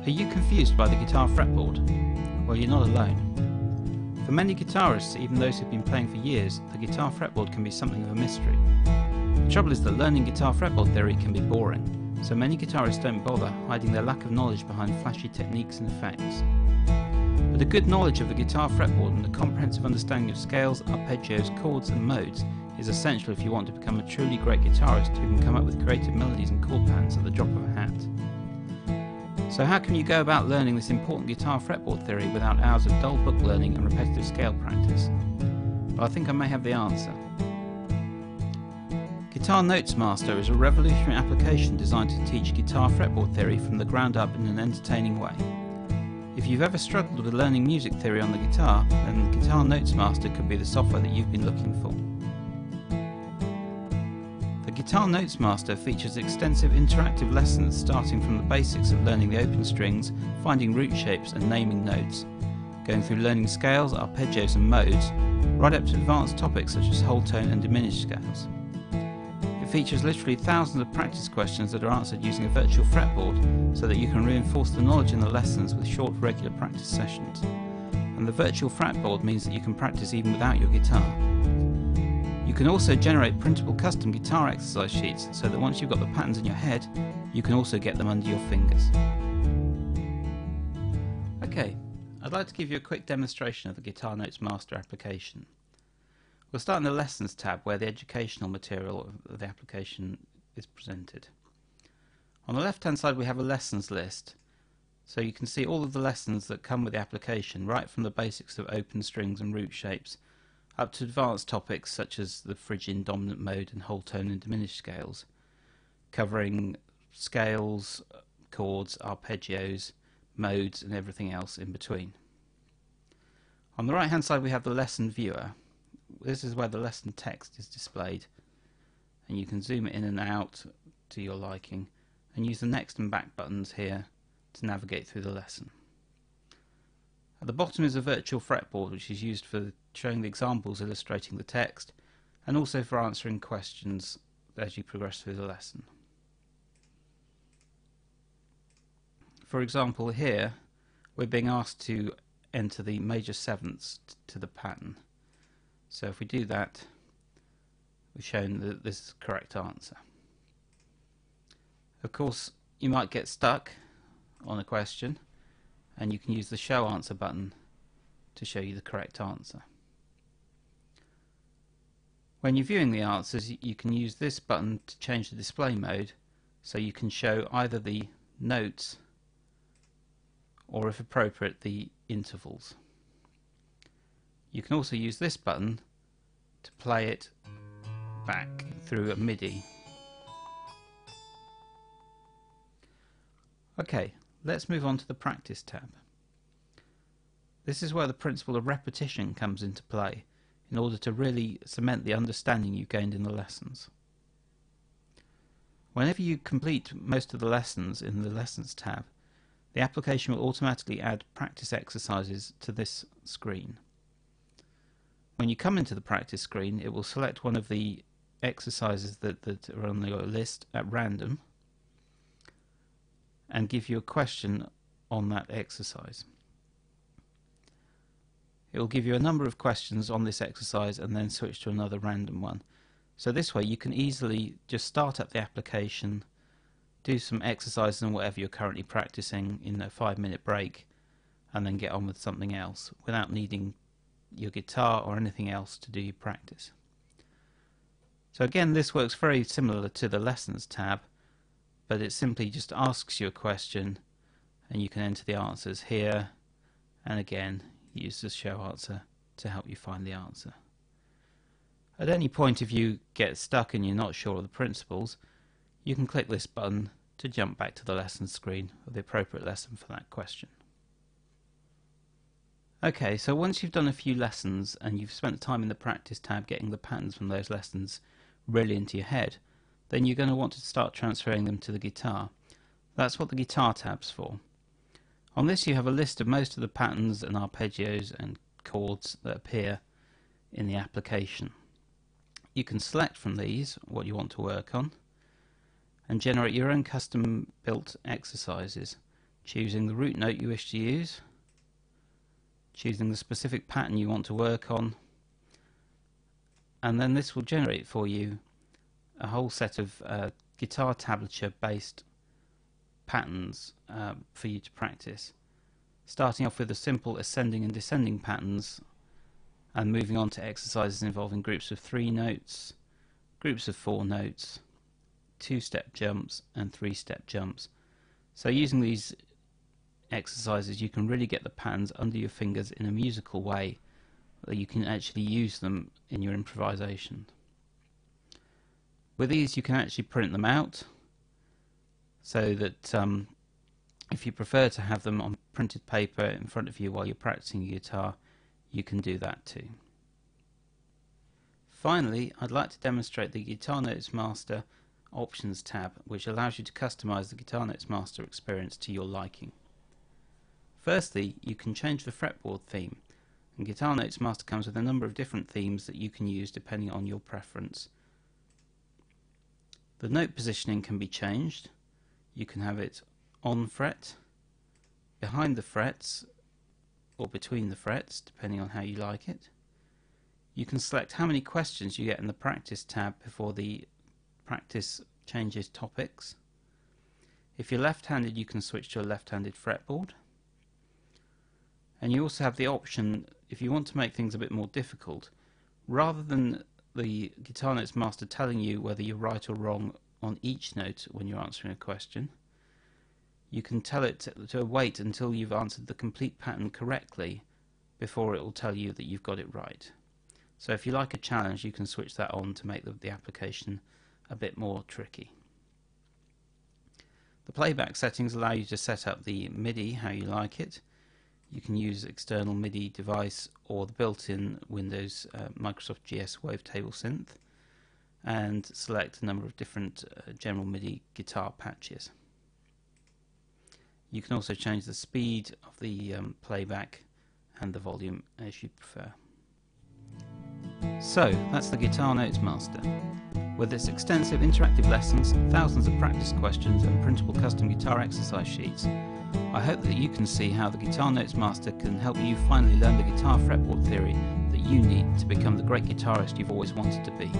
Are you confused by the guitar fretboard? Well, you're not alone. For many guitarists, even those who've been playing for years, the guitar fretboard can be something of a mystery. The trouble is that learning guitar fretboard theory can be boring, so many guitarists don't bother hiding their lack of knowledge behind flashy techniques and effects. But a good knowledge of the guitar fretboard and a comprehensive understanding of scales, arpeggios, chords and modes is essential if you want to become a truly great guitarist who can come up with creative melodies and chord patterns at the drop of a hat. So how can you go about learning this important guitar fretboard theory without hours of dull book learning and repetitive scale practice? Well, I think I may have the answer. Guitar Notes Master is a revolutionary application designed to teach guitar fretboard theory from the ground up in an entertaining way. If you've ever struggled with learning music theory on the guitar, then Guitar Notes Master could be the software that you've been looking for. The Guitar Notes Master features extensive interactive lessons starting from the basics of learning the open strings, finding root shapes and naming notes, going through learning scales, arpeggios and modes, right up to advanced topics such as whole tone and diminished scales. It features literally thousands of practice questions that are answered using a virtual fretboard so that you can reinforce the knowledge in the lessons with short regular practice sessions. And the virtual fretboard means that you can practice even without your guitar. You can also generate printable custom guitar exercise sheets so that once you've got the patterns in your head, you can also get them under your fingers. Okay, I'd like to give you a quick demonstration of the Guitar Notes Master application. We'll start in the Lessons tab where the educational material of the application is presented. On the left hand side we have a lessons list, so you can see all of the lessons that come with the application, right from the basics of open strings and root shapes up to advanced topics such as the Phrygian dominant mode and whole tone and diminished scales, covering scales, chords, arpeggios, modes and everything else in between. On the right hand side we have the lesson viewer. This is where the lesson text is displayed, and you can zoom it in and out to your liking and use the next and back buttons here to navigate through the lesson. At the bottom is a virtual fretboard which is used for showing the examples illustrating the text and also for answering questions as you progress through the lesson. For example, here we're being asked to enter the major sevenths to the pattern. So if we do that, we're shown that this is the correct answer. Of course, you might get stuck on a question, and you can use the Show Answer button to show you the correct answer. When you're viewing the answers, you can use this button to change the display mode, so you can show either the notes or, if appropriate, the intervals. You can also use this button to play it back through a MIDI. Okay, let's move on to the Practice tab. This is where the principle of repetition comes into play in order to really cement the understanding you gained in the lessons. Whenever you complete most of the lessons in the Lessons tab, the application will automatically add practice exercises to this screen. When you come into the practice screen, it will select one of the exercises that are on your list at random and give you a question on that exercise. It will give you a number of questions on this exercise and then switch to another random one. So this way you can easily just start up the application, do some exercises and whatever you're currently practicing in a 5-minute break, and then get on with something else without needing your guitar or anything else to do your practice. So again, this works very similar to the Lessons tab, but it simply just asks you a question and you can enter the answers here, and again use the Show Answer to help you find the answer. At any point, if you get stuck and you're not sure of the principles, you can click this button to jump back to the lesson screen of the appropriate lesson for that question. Okay, so once you've done a few lessons and you've spent time in the Practice tab getting the patterns from those lessons really into your head, then you're going to want to start transferring them to the guitar. That's what the Guitar tab's for. On this you have a list of most of the patterns and arpeggios and chords that appear in the application. You can select from these what you want to work on and generate your own custom built exercises choosing the root note you wish to use, choosing the specific pattern you want to work on, and then this will generate for you a whole set of guitar tablature based patterns for you to practice, starting off with the simple ascending and descending patterns and moving on to exercises involving groups of 3 notes, groups of 4 notes, 2-step jumps and 3-step jumps. So using these exercises you can really get the patterns under your fingers in a musical way that you can actually use them in your improvisation. With these you can actually print them out so that if you prefer to have them on printed paper in front of you while you're practicing your guitar, you can do that too. Finally, I'd like to demonstrate the Guitar Notes Master Options tab, which allows you to customize the Guitar Notes Master experience to your liking. Firstly, you can change the fretboard theme, and Guitar Notes Master comes with a number of different themes that you can use depending on your preference. The note positioning can be changed. You can have it on fret, behind the frets, or between the frets, depending on how you like it. You can select how many questions you get in the Practice tab before the practice changes topics. If you're left-handed, you can switch to a left-handed fretboard. And you also have the option, if you want to make things a bit more difficult, rather than the Guitar Notes Master telling you whether you're right or wrong on each note when you're answering a question, you can tell it to wait until you've answered the complete pattern correctly before it will tell you that you've got it right. So if you like a challenge, you can switch that on to make the application a bit more tricky. The playback settings allow you to set up the MIDI how you like it. You can use external MIDI device or the built-in Windows Microsoft GS Wavetable synth, and select a number of different general MIDI guitar patches. You can also change the speed of the playback and the volume as you prefer. So that's the Guitar Notes Master. With its extensive interactive lessons, thousands of practice questions and printable custom guitar exercise sheets, I hope that you can see how the Guitar Notes Master can help you finally learn the guitar fretboard theory that you need to become the great guitarist you've always wanted to be.